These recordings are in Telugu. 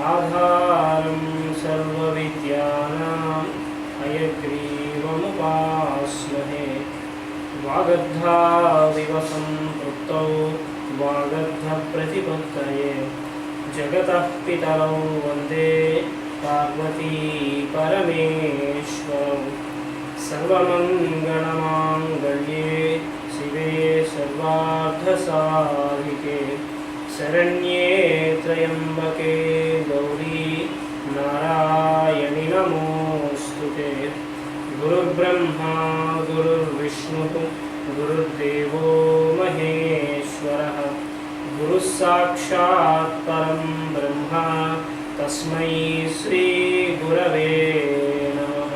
आधारं सर्वविद्यानां हयग्रीवमुपास्महे वागर्धाविव सम्पृक्तौ वागर्धप्रतिपत्तये जगतः पितरौ वन्दे पार्वती परमेश्वरौ सर्वमङ्गलमाङ्गल्ये शिवे सर्वार्थसाधिके शरण्ये त्र्यम्बके गौरी नारायणि नमोऽस्तुते। गुरुर्ब्रह्मा गुरुर्विष्णुः गुरुर्देवो महेश्वरः गुरुः साक्षात् परं ब्रह्म तस्मै श्री गुरवे नमः।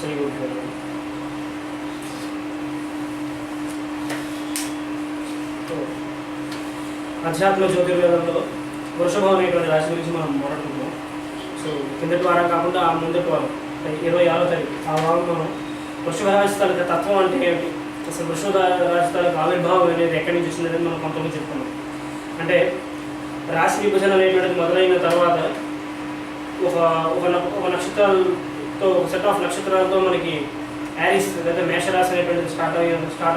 श्री गुरुदेव అధ్యాత్మ జ్యోతిర్వేదంలో వృషభం అనేటువంటి రాశి గురించి మనం మాట్లాడుకుంటాం. సో కిందటి వారం కాకుండా ఆ ముందటి వారం 26వ తారీఖు ఆ వారం మనం వృషభ రాశి తాలూకా తత్వం అంటే ఏమిటి, అసలు వృషభ రాశి తాలూకా ఆవిర్భావం అనేది ఎక్కడి నుంచి వచ్చిందని మనం కొంతమంది చెప్పుకున్నాం. అంటే రాశి విభజన అనేటువంటిది మొదలైన తర్వాత ఒక నక్షత్రాలతో ఒక సెట్ ఆఫ్ నక్షత్రాలతో మనకి యారిస్ లేదా మేషరాశి అనేటువంటిది స్టార్ట్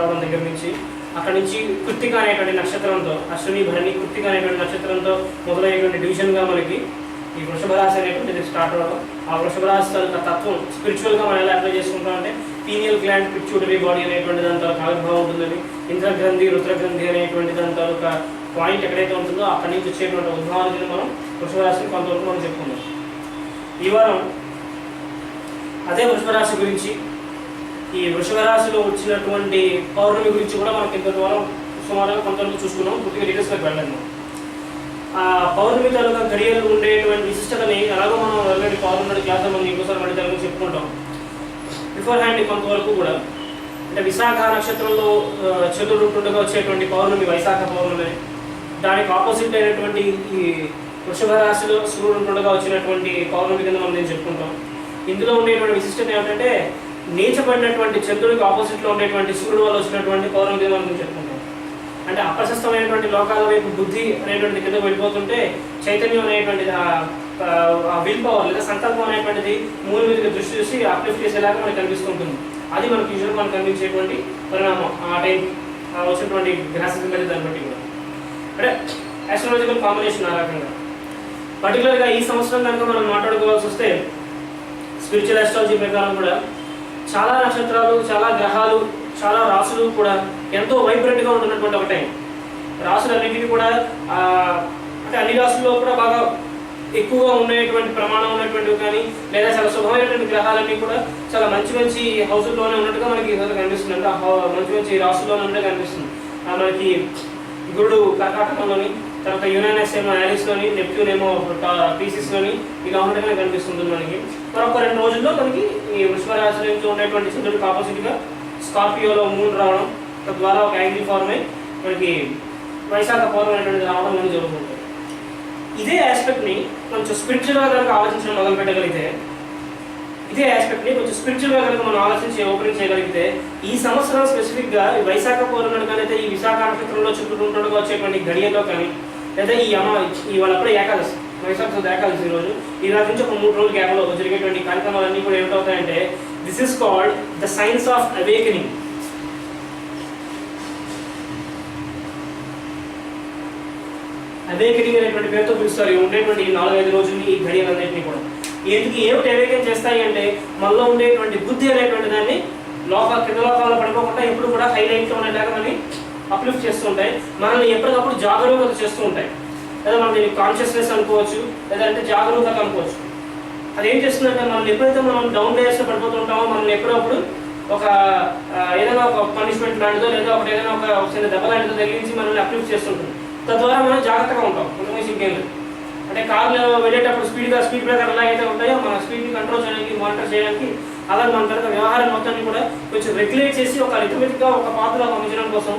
అవ్వడం దగ్గర నుంచి అక్కడి నుంచి కృత్తిక అనేటువంటి నక్షత్రంతో అశ్విని భరణి కృత్తిక అనేటువంటి నక్షత్రంతో మొదలయ్యేటువంటి డివిజన్గా మనకి ఈ వృషభ రాశి అనేటువంటిది స్టార్ట్ అవ్వడం. ఆ వృషభ రాశి తాలూకా తత్వం స్పిరిచువల్గా మనం ఎలా అప్లై చేసుకుంటాం అంటే పీనియల్ గ్లాండ్ పిట్యూటరీ బాడీ అనేటువంటి దాని తాలూకా ఆవిర్భావం ఉంటుందని, ఇంద్రగ్రంథి రుద్రగ్రంథి అనేటువంటి దాని తాలూకా పాయింట్ ఎక్కడైతే ఉంటుందో అక్కడి నుంచి వచ్చేటువంటి ఉద్భవాన్ని మనం వృషభ రాశిని కొంతవరకు మనం చెప్పుకుందాం. ఈ వారం అదే వృషభ రాశి గురించి, ఈ వృషభ రాశిలో వచ్చినటువంటి పౌర్ణమి గురించి కూడా మనకి ఇంత దూరం సుమారుగా కొంతవరకు చూసుకున్నాం. పూర్తిగా డీటెయిల్స్లోకి వెళ్ళాము. ఆ పౌర్ణమి తాలూకా గడియలు ఉండేటువంటి విశిష్టతని ఎలాగో మనం ఆల్రెడీ పౌర్ణమి క్లాస్ మనం ఇంకోసారి మళ్ళీ తెలుగు చెప్పుకుంటాం. బిఫోర్ హ్యాండ్ కొంతవరకు కూడా అంటే విశాఖ నక్షత్రంలో చంద్రుడు ఉంటుండగా వచ్చేటువంటి పౌర్ణమి వైశాఖ పౌర్ణమి, దానికి ఆపోజిట్ అయినటువంటి ఈ వృషభ రాశిలో సూర్యుడు ఉంటుండగా వచ్చినటువంటి పౌర్ణమి కింద మనం చెప్పుకుంటాం. ఇందులో ఉండేటువంటి విశిష్టత ఏమిటంటే నీచబడినటువంటి చంద్రుడికి ఆపోజిట్లో ఉండేటువంటి సూర్యుడు వల్ల వచ్చినటువంటి పౌర్ణమి కింద మనం చెప్పుకుంటాం. అంటే అప్రశస్తమైనటువంటి లోకాల వైపు బుద్ధి అనేటువంటి కింద వెళ్ళిపోతుంటే చైతన్యం అనేటువంటిది ఆ విల్ పవర్ లేదా సంకల్పం అనేటువంటిది మూల మీదకి దృష్టి చూసి అప్లిఫ్ట్ చేసేలాగా మనకు కనిపిస్తుంటుంది. అది మనకు యూజువల్ మనకు కనిపించేటువంటి పరిణామం ఆ టైం వచ్చినటువంటి గ్రహస్థితి మీద దాన్ని బట్టి కూడా అంటే ఆస్ట్రాలజికల్ కాంబినేషన్ ఆ రకంగా. పర్టికులర్గా ఈ సంవత్సరం కనుక మనం మాట్లాడుకోవాల్సి వస్తే స్పిరిచువల్ ఆస్ట్రాలజీ ప్రకారం కూడా చాలా నక్షత్రాలు, చాలా గ్రహాలు, చాలా రాసులు కూడా ఎంతో వైబ్రెంట్గా ఉంటున్నటువంటి ఒక టైం. రాసులన్నింటినీ కూడా అంటే అన్ని రాసుల్లో కూడా బాగా ఎక్కువగా ఉండేటువంటి ప్రమాణం ఉన్నటువంటివి కానీ లేదా చాలా శుభమైనటువంటి గ్రహాలన్నీ కూడా చాలా మంచి మంచి హౌసుల్లోనే ఉన్నట్టుగా మనకి కనిపిస్తుంది. అంటే మంచి మంచి రాసుల్లోనే ఉన్నట్టుగా కనిపిస్తుంది. మనకి గురుడు కర్కాటకంలోని, తర్వాత యురేనస్ ఏమో యారిస్లోని, నెప్ట్యూన్ ఏమో పీసిస్లోని ఇలా ఉన్నట్టుగానే కనిపిస్తుంది మనకి. మరొక 2 రోజుల్లో మనకి ఈ వృషభ రాశి నుంచి ఉండేటువంటి చంద్రుడికి ఆపోజిట్గా స్కార్పియోలో మూన్ రావడం, తద్వారా ఒక యాంగిల్ ఫార్మ్ అయి మనకి వైశాఖ పౌర్ణమి అనేటువంటిది రావడం అనేది జరుగుతుంటుంది. ఇదే ఆస్పెక్ట్ని కొంచెం స్పిరిచువల్గా కనుక ఆలోచించడం మొదలు పెట్టగలిగితే, ఇదే ఆస్పెక్ట్ని కొంచెం స్పిరిచువల్గా కనుక మనం ఆలోచించి ఓపెనింగ్ చేయగలిగితే ఈ సంవత్సరం స్పెసిఫిక్గా ఈ వైశాఖ పౌర్ణమి కానీ అయితే ఈ విశాఖ నక్షత్రంలో చుట్టూ వచ్చేటువంటి గడియలో కానీ లేదా ఈ వాళ్ళప్పుడే ఏకాదశి వైశాఖ ఏకాదశి రోజు ఈ రోజు నుంచి ఒక 3 రోజుల గ్యాప్లో జరిగేటువంటి కార్యక్రమాలన్నీ కూడా ఏమిటవుతాయంటే this is called the science of awakening. Awakening అనేటువంటి పేరుతో పిలుస్తారు ఉండేటువంటి 4-5 రోజుల్ని ఈ గడియలన్నింటినీ కూడా. ఎందుకు ఏమిటి అవేకెన్ చేస్తాయి అంటే మనలో ఉండేటువంటి బుద్ధి అనేటువంటి దాన్ని కింద లోకాల్లో పడిపోకుండా ఎప్పుడు కూడా హైలైట్లో ఉండేలాగా మనని అప్లిఫ్ట్ చేస్తూ ఉంటాయి. మనల్ని ఎప్పటికప్పుడు జాగరూకత చేస్తూ ఉంటాయి. లేదా మనం దీనికి కాన్షియస్నెస్ అనుకోవచ్చు, లేదంటే జాగరూకత అనుకోవచ్చు. అది ఏం చేస్తుందంటే మనం ఎప్పుడైతే మనం డౌన్ లేయర్స్లో పడిపోతుంటామో మనల్ని ఎప్పుడప్పుడు ఒక ఏదైనా ఒక పనిష్మెంట్ లాంటిదో లేదా ఏదైనా ఒక చిన్న దెబ్బ లాంటిదో తగిలించి మనల్ని అప్లిఫ్ట్ చేస్తుంటుంది. తద్వారా మనం జాగ్రత్తగా ఉంటాం. కొంతమంది ఇంకేం లేదు అంటే కార్లో వెళ్ళేటప్పుడు స్పీడ్ బ్రేకర్ ఎలా అయితే ఉంటాయో మన స్పీడ్ని కంట్రోల్ చేయడానికి, మానిటర్ చేయడానికి, అలాగే మన తర్వాత వ్యవహారం మొత్తాన్ని కూడా కొంచెం రెగ్యులేట్ చేసి ఒక రిథమెటిక్గా ఒక పాత్రలో పంపించడం కోసం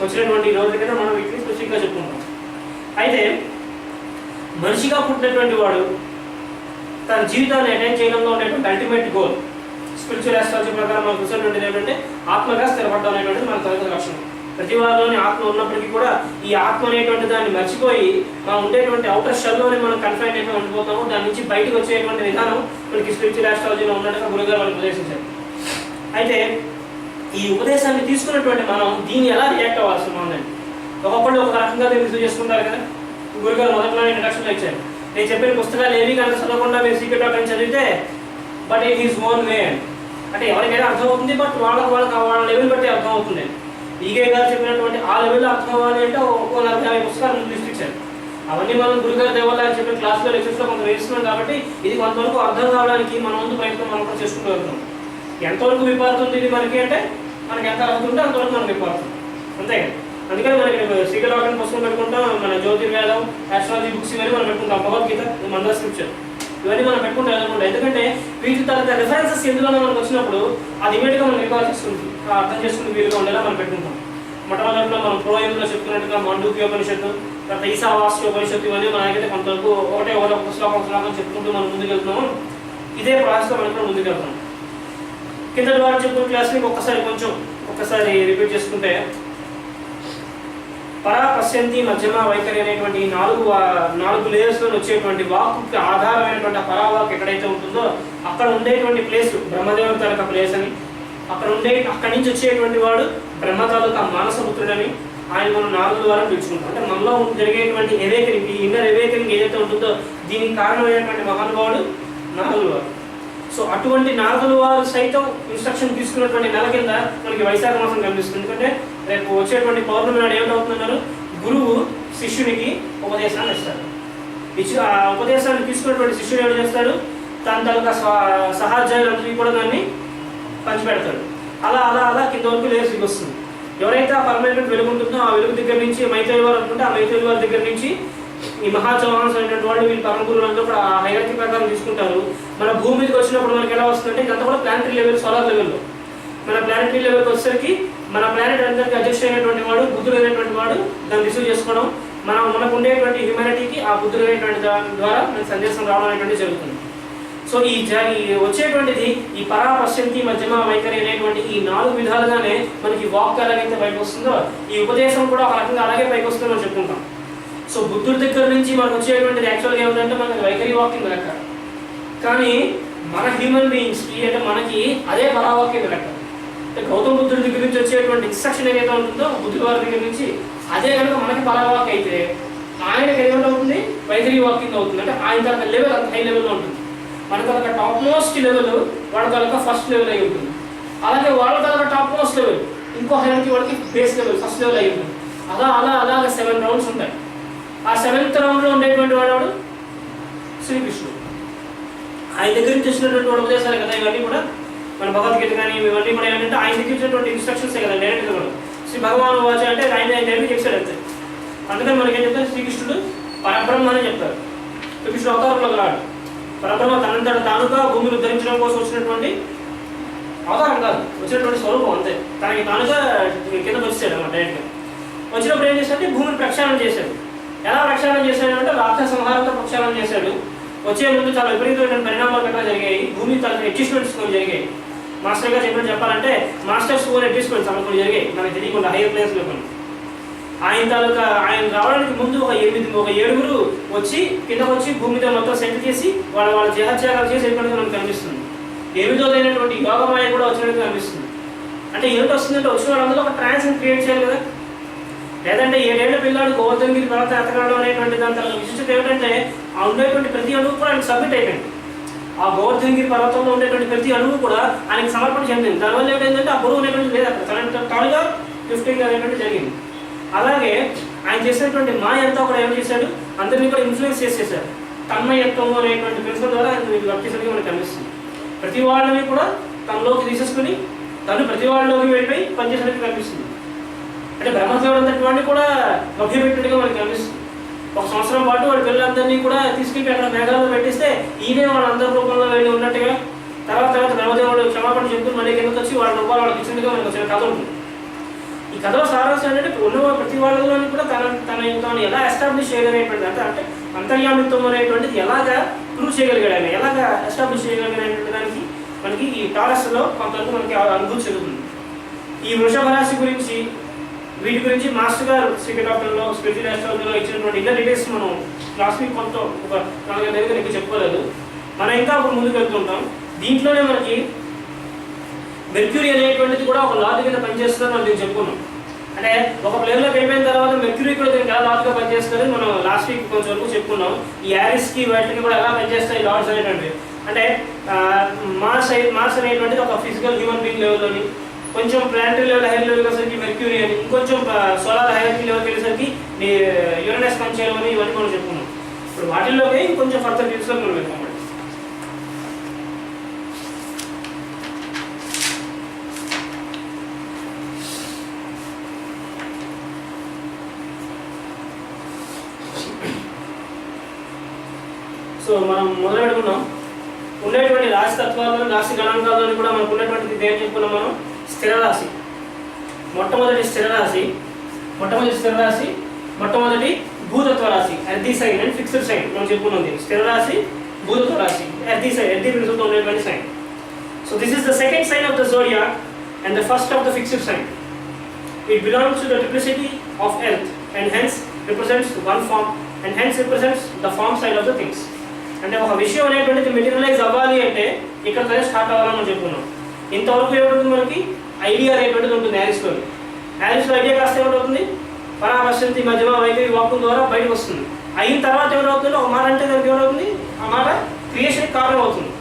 వచ్చినటువంటి రోజుల కింద మనం వీటిని స్పెసిఫిక్గా చెప్పుకుంటాం. అయితే మనిషిగా పుట్టినటువంటి వాడు తన జీవితాన్ని అటైన్ చేయడంలో ఉండేటువంటి అల్టిమేట్ గోల్ స్పిరిచువల్ ఆస్ట్రాలజీ ప్రకారం మనకు చూసినటువంటిది ఏంటంటే ఆత్మగా స్థిరపడడం అనేటువంటిది మన తరగతి లక్షణం. ప్రతి వారిలోని ఆత్మ ఉన్నప్పటికీ కూడా ఈ ఆత్మ అనేటువంటి దాన్ని మర్చిపోయి మనం ఉండేటువంటి అవుటర్ షెల్లోనే మనం కన్ఫైన్ అయిపోయి ఉండిపోతాము. దాని నుంచి బయటకు వచ్చేటువంటి విధానం మనకి స్పిరిచువల్ ఆస్ట్రాలజీలో ఉన్నట్టుగా గురుగారు మనకు ఉపదేశించారు. అయితే ఈ ఉపదేశాన్ని తీసుకున్నటువంటి మనం దీన్ని ఎలా రియాక్ట్ అవ్వాల్సి ఉందండి. ఒకప్పుడు ఒక రకంగా మీరు రిసీవ్ చేసుకుంటారు కదా. గురుగారు మొదట్లో ఇంట్రడక్షన్లో ఇచ్చారు, నేను చెప్పిన పుస్తకాలు ఏవి కనుక చదవకుండా మీరు సీక్రెట్ ఆఫ్ చదివితే but it is own way అంటే ఎవరికైనా అర్థమవుతుంది, బట్ వాళ్ళ లెవెల్ బట్టి అర్థమవుతుంది. ఈగే గారు చెప్పినటువంటి ఆ లెవెల్లో అర్థం అవ్వాలి అంటే ఒక 40-50 పుస్తకాలు ముందు లిస్ట్ ఇచ్చారు. అవన్నీ మనం గురుగారు దేవాలయ చెప్పిన క్లాస్లో లెక్చర్స్లో కొంత వేస్తున్నాం కాబట్టి ఇది కొంతవరకు అర్థం కావడానికి మన ముందు ప్రయత్నం మనం కూడా చేసుకుంటూ వెళ్తాం. ఎంతవరకు విపారుతుంది ఇది మనకి అంటే మనకి ఎంత అర్హత ఉంటే అంతవరకు మనకు విపారుతుంది, అంతే కదా. అందుకని మనకి సీక్రెట్ ఆఫ్ పుస్తకం పెట్టుకుంటాం, మన జ్యోతిర్వేదం, ఆస్ట్రాలజీ బుక్స్ ఇవన్నీ మనం పెట్టుకుంటాం, భగవద్గీత, మందర స్క్రిప్చర్ ఇవన్నీ మనం పెట్టుకుంటాం అనుకుంటాం. ఎందుకంటే వీటి తర్వాత రిఫరెన్సెస్ ఎందులోనే మనకు వచ్చినప్పుడు అది ఇమీడియట్గా మనం రికాల్ చేసుకుంటుంది, అర్థం చేసుకుని వీలుగా ఉండేలా మనం పెట్టుకుంటాం. మొట్టమొదటిలో మనం ప్రోయంలో చెప్పుకున్నట్టుగా మాండూక్యోపనిషత్తు, తర్వాత ఈశావాస్యోపనిషత్తు ఇవన్నీ మనకైతే కొంతవరకు ఒక శ్లోకం చెప్పుకుంటూ మనం ముందుకు వెళ్తున్నాము. ఇదే ప్రాసెస్లో మనం కూడా ముందుకు వెళ్తాం. కిందటి వారు చెప్పుకున్న క్లాస్ని ఒక్కసారి రిపీట్ చేసుకుంటే, పరా పశ్యంతి మధ్యమ వైఖరి అనేటువంటి నాలుగు లేయర్స్లో వచ్చేటువంటి వాక్కి ఆధారమైనటువంటి ఆ పరావాక్ ఎక్కడైతే ఉంటుందో అక్కడ ఉండేటువంటి ప్లేస్ బ్రహ్మదేవుని తాలూకా ప్లేస్ అని, అక్కడి నుంచి వచ్చేటువంటి వాడు బ్రహ్మ తాలూకా మానసపుత్రుడని ఆయన మనం నాలుగు ద్వారా పిలుచుకుంటాం. అంటే మనలో జరిగేటువంటి ఎవేకరింగ్, ఈ ఇన్నర్ ఎవేకరింగ్ ఏదైతే ఉంటుందో దీనికి కారణమైనటువంటి మహానుభావుడు నారదుల వారు. సో అటువంటి నారదుల వారు సైతం ఇన్స్ట్రక్షన్ తీసుకున్నటువంటి నెల కింద మనకి వైశాఖ మాసం కనిపిస్తుంది. ఎందుకంటే రేపు వచ్చేటువంటి పౌర్ణమి నాడు ఏమిటవుతున్నారు, గురువు శిష్యునికి ఉపదేశాన్ని ఇస్తాడు. ఆ ఉపదేశాన్ని తీసుకున్నటువంటి శిష్యుడు ఏం చేస్తాడు, తన తాలూకా సహాధ్యాయులందరికీ కూడా దాన్ని పంచిపెడతాడు. అలా కింద వరకు లేచి వస్తుంది. ఎవరైతే ఆ పర్మనెంట్ వెలుగు ఉంటుందో ఆ వెలుగు దగ్గర నుంచి మైత్రేయ వారు అనుకుంటే ఆ మైత్రేయ వారి దగ్గర నుంచి ఈ మహాచౌహాన్స్ అనేటువంటి వాళ్ళు వీళ్ళు పరమ గురువులంతా కూడా ఆ హైరార్కీ ప్రకారం తీసుకుంటారు. మన భూమి మీదకి వచ్చినప్పుడు మనకి ఎలా వస్తుందంటే ఇదంతా కూడా ప్లానటరీ లెవెల్, సోలార్ లెవెల్లో. మన ప్లానటరీ లెవెల్కి వచ్చేసరికి మన ప్లానెట్ అందరికీ అధ్యక్షుడు అయినటువంటి వాడు, బుద్ధుడు అయినటువంటి వాడు దాన్ని రిసీవ్ చేసుకోవడం, మనకు ఉండేటువంటి హ్యూమానిటీకి ఆ బుద్ధుడు అయినటువంటి దాని ద్వారా మనకి సందేశం రావడం అనేటువంటి జరుగుతుంది. సో ఈ వచ్చేటువంటిది ఈ పరా పశ్యంతి మధ్యమ వైఖరి అనేటువంటి ఈ 4 విధాలుగానే మనకి వాక్ ఎలాగైతే పైకి వస్తుందో ఈ ఉపదేశం కూడా ఒక రకంగా అలాగే పైకి వస్తుందో మనం చెప్పుకుంటాం. సో బుద్ధుడి దగ్గర నుంచి మనకు వచ్చేటువంటిది యాక్చువల్గా ఏమిటంటే మనకి వైఖరి వాక్యం లెక్క, కానీ మన హ్యూమన్ బీయింగ్స్కి అంటే మనకి అదే పరావాక్యం లెక్క. అంటే గౌతమ బుద్ధుడి దగ్గర నుంచి వచ్చేటువంటి ఇన్స్ట్రక్షన్ ఏదైతే ఉంటుందో బుద్ధుడి వారి దగ్గర నుంచి అదే కనుక మనకి పరావాక్యం అయితే ఆయనకి ఏమిటవుతుంది, వైఖరి వాక్యం అవుతుంది. అంటే ఆయన తనక లెవెల్ అంత హై లెవెల్లో ఉంటుంది. మన తనక టాప్ మోస్ట్ లెవెల్ వాళ్ళ తనక ఫస్ట్ లెవెల్ అయి ఉంటుంది. అలాగే వాళ్ళ తనక టాప్ మోస్ట్ లెవెల్ ఇంకో హైకి వాళ్ళకి బేస్ లెవెల్ ఫస్ట్ లెవెల్ అయి ఉంటుంది. అలాగే 7 రౌండ్స్ ఉంటాయి. ఆ 7th రౌండ్లో ఉండేటువంటి వాడు శ్రీకృష్ణుడు. ఆయన దగ్గర నుంచి వచ్చినటువంటి వాడు ఉపదేశాలు కదా ఇవన్నీ కూడా, మన భగవద్గీత కానీ ఇవన్నీ కూడా ఏంటంటే ఆయన దగ్గర ఇచ్చినటువంటి ఇన్స్ట్రక్షన్సే కదా డైరెక్ట్గా కూడా. శ్రీ భగవాన్ వాచ అంటే ఆయన డైరెక్ట్గా చెప్పాడు అంతే. అందుకని మనకి ఏం చెప్తారు, శ్రీకృష్ణుడు పరబ్రహ్మ అని చెప్తారు. శ్రీకృష్ణుడు అవతారంలో రాడు, పరబ్రహ్మ తనంతట తానుగా భూమిని ఉద్ధరించడం కోసం వచ్చినటువంటి అవతారం కాదు, వచ్చినటువంటి స్వరూపం అంతే. తనకి తానుగా కిందకు వచ్చాడు అన్నమాట. డైరెక్ట్గా వచ్చినప్పుడు ఏం చేశాడంటే భూమిని ప్రక్షాళన చేశాడు. ఎలా ప్రక్షాళన చేశాడు అంటే రాక్షస సంహారంతో ప్రక్షాళన చేశాడు. వచ్చే ముందు చాలా విపరీతమైన పరిణామాలు గట్రా జరిగాయి. భూమి తన అడ్జస్ట్మెంట్స్ కొన్ని జరిగాయి. మాస్టర్ గారు చెప్పాలంటే మాస్టర్స్ ఓన్ అడ్జస్ట్మెంట్స్ అలా కొన్ని జరిగాయి మనకు తెలియకుండా హైయర్ ప్లేస్లో కొన్ని. ఆయన రావడానికి ముందు ఒక 7 వచ్చి కిందకు వచ్చి భూమి మీద మొత్తం సెట్ చేసి వాళ్ళ జహత్యాగాలు చేసి వెళ్ళినట్టుగా మనకు కనిపిస్తుంది. 8వదైనటువంటి యోగమాయ కూడా వచ్చినట్టుగా కనిపిస్తుంది. అంటే ఏమిటి వస్తుందంటే వచ్చిన వాళ్ళందరూ ఒక ట్రాన్స్ని క్రియేట్ చేయాలి కదా. లేదంటే 7 ఏళ్ల పిల్లాడు గోవర్ధనగిరి పర్వతం ఎత్తగలడం అనేటువంటి దాని తర్వాత విశిష్టత ఏమిటంటే ఆ ఉండేటువంటి ప్రతి అణువు కూడా ఆయనకు సబ్మిట్ అయిపోయింది. ఆ గోవర్ధనగిరి పర్వతంలో ఉండేటువంటి ప్రతి అణువు కూడా ఆయనకి సమర్పణ చెందింది. దానివల్ల ఏమిటంటే ఆ బరువు అనేటువంటి లేదు, అక్కడ తన తానుగా గిఫ్టింగ్ అనేటువంటి జరిగింది. అలాగే ఆయన చేసినటువంటి మాయ అంతా కూడా ఏం చేశాడు, అందరినీ కూడా ఇన్ఫ్లుయెన్స్ చేసేసాడు. తన్మయత్వం అనేటువంటి ప్రిన్సిపల్ ద్వారా ఆయన వర్క్ చేసేది మనకు కనిపిస్తుంది. ప్రతి వాళ్ళని కూడా తనలోకి తీసేసుకుని తను ప్రతి వాళ్ళలోకి వెళ్ళిపోయి పనిచేసినట్టు కనిపిస్తుంది. అంటే బ్రహ్మదేవుడు అంతటి వాడిని కూడా మభ్యపెట్టినట్టుగా మనకు కనిపిస్తుంది. 1 సంవత్సరం పాటు వాడి పిల్లలందరినీ కూడా తీసుకెళ్ళి అక్కడ మేఘాలలో పెట్టిస్తే ఈయనే వాళ్ళందరి రూపంలో వెళ్ళి ఉన్నట్టుగా తర్వాత బ్రహ్మదేవుడు క్షమాపణ చెప్తూ మళ్ళీ కిందకు వచ్చి వాళ్ళ రూపాలు వాళ్ళకి ఇచ్చినట్టుగా మనకు వచ్చిన కథ ఉంటుంది. ఈ కథలో సారాంశం ఏంటంటే ఉన్న ప్రతి వాళ్ళలోని కూడా తాను ఎలా ఎస్టాబ్లిష్ చేయగలిగేటువంటి అంటే అంతర్యామిత్వం అనేటువంటిది ఎలాగా ప్రూవ్ చేయగలిగాడు, ఆయన ఎలాగా ఎస్టాబ్లిష్ చేయగలిగినటువంటి దానికి మనకి ఈ టారస్లో కొంతవరకు మనకి అనుభూతి చెందుతుంది. ఈ వృషభ రాశి గురించి వీటి గురించి మాస్టర్ గారు సీక్రెట్ ఆఫ్ లో స్పిరిచువల్ ఆస్ట్రాలజీలో ఇచ్చినటువంటి ఇలా డీటెయిల్స్ మనం లాస్ట్ వీక్ కొంత ఒక 4-5 దగ్గర ఇంకా చెప్పుకోలేదు. మనం ఇంకా అప్పుడు ముందుకు వెళ్తుంటాం. దీంట్లోనే మనకి మెర్క్యూరీ అనేటువంటిది కూడా ఒక లార్డ్ కింద పనిచేస్తుందని మనం దీన్ని చెప్పుకున్నాం. అంటే ఒక ప్లేన్లోకి వెళ్ళిపోయిన తర్వాత మెర్క్యూరీ కూడా దీనికి ఎలా లార్డ్గా పనిచేస్తుందని మనం లాస్ట్ వీక్ కొంచెం వరకు చెప్పుకున్నాం. ఈ యారిస్కి వాటికి కూడా ఎలా పనిచేస్తాయి లార్డ్స్ అనేటువంటివి. అంటే మార్స్ అనేటువంటిది ఒక ఫిజికల్ హ్యూమన్ బీయింగ్ లెవెల్లోని, కొంచెం ప్లానటరీ లెవెల్ హైయర్ లెవెల్ వచ్చేసరికి మెర్క్యూరీ అని, ఇంకొంచెం సోలార్ హైయర్ లెవెల్కి వెళ్ళేసరికి యురేనస్ పనిచేయడం అని ఇవన్నీ మనం చెప్పుకున్నాం. ఇప్పుడు వాటిల్లోకి ఇంకొంచెం ఫర్దర్ డీటెయిల్స్లో మనం వెళ్తాం. సో మనం మొదలు పెట్టుకున్నాం. ఉండేటువంటి రాశి తత్వాలను, రాశి గణాంకాలను కూడా మనకు ఉన్నటువంటిది ఏం చెప్పుకున్నాం మనం? స్థిర రాశి. మొట్టమొదటి భూతత్వ రాశి, earthy sign and fixed sign మనం చెప్పుకున్నాం. స్థిర రాశి, భూతత్వ రాశి, ఎర్తీ సైన్, ఎర్తీ ప్రిన్సిపల్తో ఉండేటువంటి sign. So this is the second sign of the zodiac and the first of the fixed sign. It belongs to the triplicity of earth and hence represents one form and hence represents the form side of the things. అంటే ఒక విషయం అనేటువంటిది మెటీరియలైజ్ అవ్వాలి అంటే ఇక్కడతోనే స్టార్ట్ అవ్వాలని మనం చెప్పుకున్నాం. ఇంతవరకు ఏమవుతుంది? మనకి ఐడియా అనేటువంటిది ఉంటుంది యారిస్లో. ఐడియా కాస్త ఏమవుతుంది? పరామర్శంతి మధ్యమ వైఖరి వాక్కు ద్వారా బయటకు వస్తుంది. అయిన తర్వాత ఏమవుతుంది? ఒక మాట అంటే దానికి ఏమవుతుంది? ఆ మాట క్రియేషన్కి కారణం అవుతుంది.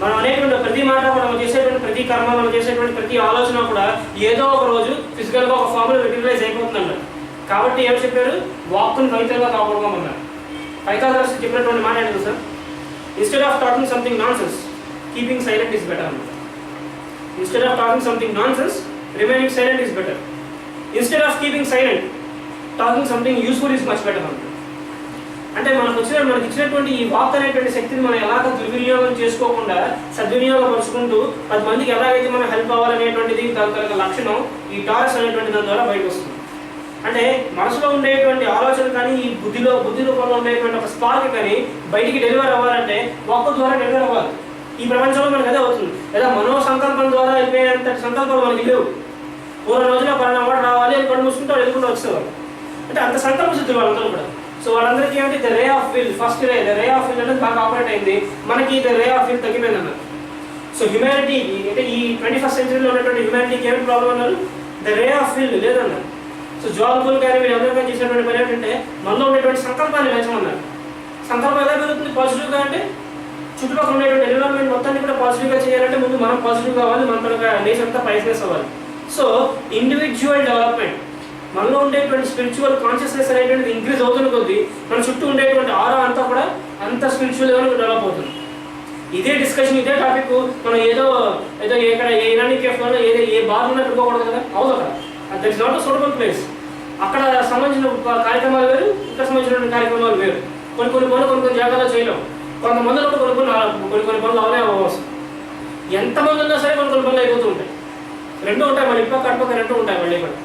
మనం అనేటువంటి ప్రతి మాట, మనం చేసేటువంటి ప్రతి కర్మ, మనం చేసేటువంటి ప్రతి ఆలోచన కూడా ఏదో ఒక రోజు ఫిజికల్గా ఒక ఫామ్లో మెటీరియలైజ్ అయిపోతుందన్నారు. కాబట్టి ఏమి చెప్పారు? వాక్కుని పవిత్రంగా కాపాడుకోమన్నారు. పైథాగరస్ చెప్పినటువంటి మాట ఏంటి sir? Instead of talking something nonsense, keeping silent is better అన్నమాట. Instead of talking something nonsense, remaining silent is better. Instead of keeping silent, talking something useful is much better అన్నమాట. అంటే మనకి ఇచ్చినటువంటి ఈ వాక్ అనేటువంటి శక్తిని మనం ఎలాగ దుర్వినియోగం చేసుకోకుండా సద్వినియోగపరుచుకుంటూ 10 మందికి ఎలాగైతే మనం హెల్ప్ అవ్వాలనేటువంటిది దాని లక్షణం ఈ టారస్ అనేటువంటి దాని ద్వారా బయటకు వస్తుంది. అంటే మనసులో ఉండేటువంటి ఆలోచన కానీ, ఈ బుద్ధి రూపంలో ఉండేటువంటి ఒక స్పార్క్ కానీ బయటికి డెలివర్ అవ్వాలంటే వాక్ ద్వారా డెలివర్ అవ్వాలి. ఈ ప్రపంచంలో మనకు అదే అవుతుంది. లేదా మనో సంకల్పం ద్వారా అయిపోయేంత సంకల్పాలు మనకి లేవు. పూర్వ రోజున పలానా మాట రావాలి అని కళ్ళు మూసుకుంటే వెళ్ళకుండా వచ్చేవారు. అంటే అంత సంకల్ప సిద్ధులు వాళ్ళందరూ కూడా. సో వాళ్ళందరికీ ఏమిటి? The ray of will, first ray, the ray of will అనేది బాగా ఆపరేట్ అయింది. మనకి ద రే ఆఫ్ విల్ తగ్గిపోయింది అన్నారు. సో హ్యుమానిటీ అంటే ఈ 21st centuryలో ఉన్నటువంటి హ్యుమానిటీకి ఏమిటి ప్రాబ్లం అన్నారు? ద రే ఆఫ్ విల్ లేదన్నారు. సో జాబులు కానీ మీరు అందరికీ చేసినటువంటి పని ఏంటంటే మనలో ఉండేటువంటి సంకల్పాన్ని పెంచమన్నారు. సంకల్పం ఎలా పెరుగుతుంది పాజిటివ్గా అంటే? చుట్టుపక్కల ఉండేటువంటి ఎన్విరాన్మెంట్ మొత్తాన్ని కూడా పాజిటివ్గా చేయాలంటే ముందు మనం పాజిటివ్ కావాలి, మన తనక నేచర్ అంతా ప్రైస్నెస్ అవ్వాలి. సో ఇండివిజువల్ డెవలప్మెంట్, మనలో ఉండేటువంటి స్పిరిచువల్ కాన్షియస్నెస్ అనేటువంటిది ఇంక్రీజ్ అవుతున్న కొద్దీ మన చుట్టూ ఉండేటువంటి ఆరా అంతా కూడా అంత స్పిరిచువల్గా డెవలప్ అవుతుంది. ఇదే డిస్కషన్, ఇదే టాపిక్ మనం ఏదో ఇక్కడ ఏ ఇరానిక్ కేఫ్లో ఏ బార్ ఉన్నా పెట్టుకోకూడదు కదా, అవును అక్కడ. That is not a suitable place. అక్కడ సంబంధించిన కార్యక్రమాలు వేరు, ఇక్కడ సంబంధించిన కార్యక్రమాలు వేరు. కొన్ని పనులు జాగ్రత్తగా చేయలేము. కొంతమంది కొన్ని పనులు అవనే అవ్వచ్చు. ఎంతమంది ఉన్నా సరే కొన్ని పనులు అయిపోతూ ఉంటాయి. రెండూ ఉంటాయి, మళ్ళీ ఇప్పక అటుపక్క రెండూ ఉంటాయి. మళ్ళీ కూడా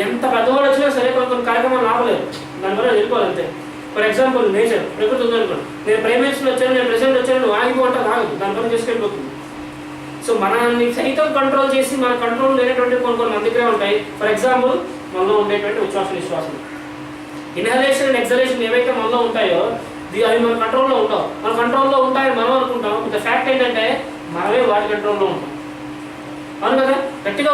ఎంత పెద్దవాళ్ళు వచ్చినా సరే కొన్ని కార్యక్రమాలు ఆపలేదు, దానివల్ల వెళ్ళిపోవాలి అంతే. ఫర్ ఎగ్జాంపుల్ నేచర్, ప్రకృతి ఉందనుకోండి. నేను ప్రైమేషన్ వచ్చాను, నేను ప్రెసిడెంట్ వచ్చాను, నువ్వు ఆగిపోవటం రాగదు, దాని పని చేసుకెళ్ళిపోతుంది. సో మనల్ని సైతం కంట్రోల్ చేసి మన కంట్రోల్ లేనటువంటి కొన్ని మన దగ్గరే ఉంటాయి. ఫర్ ఎగ్జాంపుల్ మనలో ఉండేటువంటి ఉచ్ఛ్వాస నిశ్వాసాలు, ఇన్హలేషన్ అండ్ ఎక్సలేషన్ ఏవైతే మనలో ఉంటాయో అవి మన కంట్రోల్లో ఉంటాం. మన కంట్రోల్లో ఉంటాయని మనం అనుకుంటాం. ద ఫ్యాక్ట్ ఏంటంటే మనమే వాటి కంట్రోల్లో ఉంటాం. అవును కదా? గట్టిగా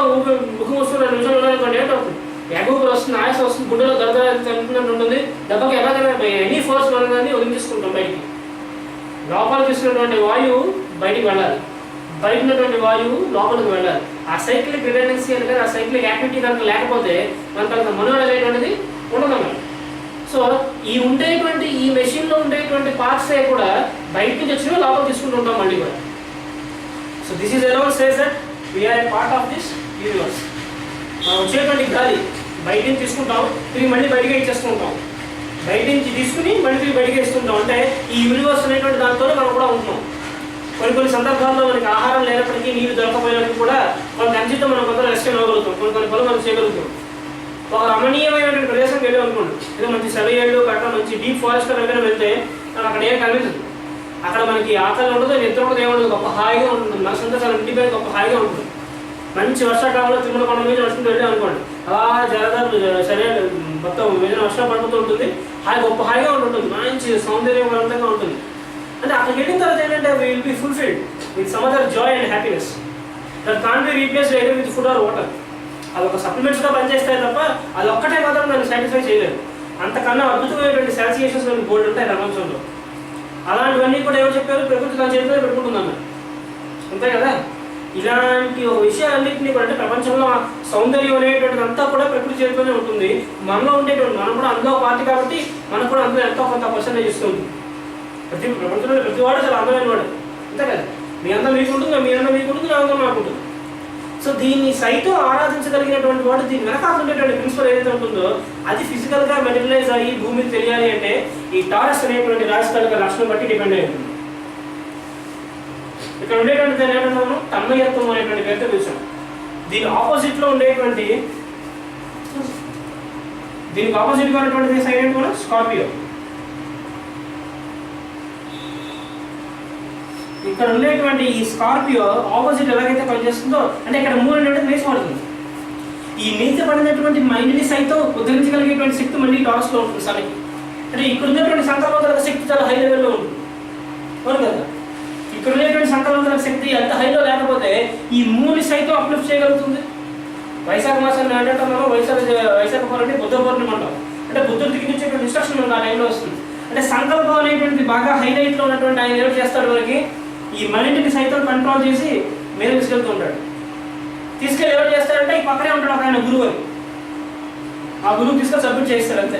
ముఖం వస్తున్న 2 నిమిషాలు ఉన్నాయనుకోండి, ఏంటవుతుంది? ఎగూపులు వస్తుంది, ఆయాసం వస్తుంది, గుండెలో దళదళ ఉంటుంది. దెబ్బకి ఎలాగైనా ఎనీ ఫోర్స్ మనని వదిలించుకుంటాం బయటికి. లోపల తీసుకున్నటువంటి వాయువు బయటికి వెళ్ళాలి, బయట ఉన్నటువంటి వాయువు లోపలికి వెళ్ళాలి. ఆ సైక్లిక్ రిడెండెన్సీ అనేది, ఆ సైక్లిక్ యాక్టివిటీ కనుక లేకపోతే మన కనుక మనుగడ అనేటువంటిది ఉండదు. సో ఈ మెషిన్లో ఉండేటువంటి పార్ట్సే కూడా బయట నుంచి వచ్చినా లోపల తీసుకుంటూ ఉంటాం మళ్ళీ కూడా. So this is alone says that we are a part of this universe. మనం వచ్చేటువంటి గాలి బయట నుంచి తీసుకుంటాం, తిరిగి మళ్ళీ బయటగా ఇచ్చేస్తూ ఉంటాం. బయట నుంచి తీసుకుని మళ్ళీ తిరిగి బయటగా ఇస్తుంటాం. అంటే ఈ యూనివర్స్ అనేటువంటి దాంతోనే మనం కూడా ఉంటున్నాం. కొన్ని సందర్భాల్లో మనకి ఆహారం లేనప్పటికీ, నీళ్ళు దొరకపోయినప్పటికీ కూడా కొంత ఎనర్జీతో మనం కొంత రెస్ట్ అవ్వగలుగుతాం, కొన్ని పనులు మనం చేయగలుగుతాం. ఒక రమణీయమైనటువంటి ప్రదేశంకి వెళ్ళి అనుకోండి, ఏదో మంచి సెలయేళ్ళు అక్కడ మంచి డీప్ ఫారెస్ట్ దగ్గర వెళ్తే అక్కడ ఏం కనిపించదు. అక్కడ మనకి ఆకలి ఉండదు, నిద్ర ఉండదు, ఏముండదు, గొప్ప హాయిగా ఉంటుంది. మనసంతా చాలా ఇంటిపై గొప్ప హాయిగా ఉంటుంది. మంచి వర్షాకాలంలో తిరుమల కొండ మీద నడుచుకుంటూ వెళ్ళాం అనుకోండి, అలా జలదారు సరే మొత్తం మీద వర్షం పడుతూ ఉంటుంది, గొప్ప హాయిగా ఉంటుంది, మంచి సౌందర్యవంతంగా ఉంటుంది. అంటే అక్కడికి వెళ్ళిన తర్వాత ఏంటంటే will be fulfilled with some other joy and happiness that can be replaced either with food or water. అది ఒక సప్లిమెంట్స్గా పనిచేస్తాయి తప్ప అది ఒక్కటే మాత్రం నన్ను సాటిస్ఫై చేయలేదు. అంతకన్నా అద్భుతమైనటువంటి సాటిస్ఫాక్షన్స్ మనకి బోల్డ్ ఉంటాయి ప్రపంచంలో. అలాంటివన్నీ కూడా ఎవరు చెప్పారు? ప్రకృతి తన చేతిలో పెట్టుకుంటున్నాను, అంతే కదా. ఇలాంటి ఒక విషయాలన్నింటినీ కూడా అంటే ప్రపంచంలో సౌందర్యం అనేటువంటిది అంతా కూడా ప్రకృతి చేతిలోనే ఉంటుంది. మనలో ఉండేటువంటి మనం కూడా అందులో పార్టీ కాబట్టి మనకు కూడా అందులో ఎంతో కొంత పర్సెంటేజ్ ఇస్తుంది. ప్రపంచంలో ప్రతి వాడు చాలా అందమైన వాడు, అంతే కదా. మీ అందం మీకు ఉంటుంది, మీ అందం మీకు ఉంటుంది, నా అందం నాకు ఉంటుంది. సో దీన్ని సైతం ఆరాధించగలిగినటువంటి వాడు దీని వెనకాల ఉండేటువంటి ప్రిన్సిపల్ ఏదైతే ఉంటుందో అది ఫిజికల్గా మెటీరియలైజ్ అయ్యి భూమికి తెలియాలి అంటే ఈ టారస్ అనేటువంటి రాశికళ లక్షణం బట్టి డిపెండ్ అయి ఉంటుంది. ఇక్కడ ఉండేటువంటి దాన్ని ఏమంటున్నాము? తన్మయత్వం అనేటువంటి పేరుతో పిలిచాం. దీని ఆపోజిట్లో ఉండేటువంటి దీనికి ఆపోజిట్గా ఉన్నటువంటి సైడ్ ఏంటి మనం? స్కార్పియో. ఇక్కడ ఉండేటువంటి ఈ స్కార్పియో ఆపోజిట్ ఎలాగైతే పనిచేస్తుందో అంటే ఇక్కడ మూడు అనేటువంటి మేచ పడుతుంది. ఈ మేచ పడినటువంటి మైండ్ని సైతం ఉద్ధరించగలిగేటువంటి శక్తి మళ్ళీ టారస్లో ఉంటుంది సరికి. అంటే ఇక్కడ ఉన్నటువంటి సంకల్ప శక్తి చాలా హై లెవెల్లో ఉంటుంది, అవును కదా. ఇక్కడ ఉండేటువంటి సంకల్ప శక్తి అంత హైలో లేకపోతే ఈ మూని సైతం అప్లిఫ్ట్ చేయగలుగుతుంది. వైశాఖ మాసాన్ని అంటే మనం వైశాఖ పౌర్ణమి బుద్ధ పౌర్ణమి అంటాం. అంటే బుద్ధుడు దిగించేటువంటి ఇన్స్ట్రక్షన్ మనకు ఆ టైంలో వస్తుంది. అంటే సంకల్పం అనేటువంటి బాగా హైలైట్లో ఉన్నటువంటి ఆయన ఏం చేస్తాడు? మనకి ఈ మైండ్ని సైతం కంట్రోల్ చేసి మీద తీసుకెళ్తూ ఉంటాడు. తీసుకెళ్ళి ఎవరు చేస్తాడంటే ఈ పక్కనే ఉంటాడు ఒక ఆయన గురువు అని, ఆ గురువు తీసుకొని సబ్మిట్ చేయిస్తాడు, అంతే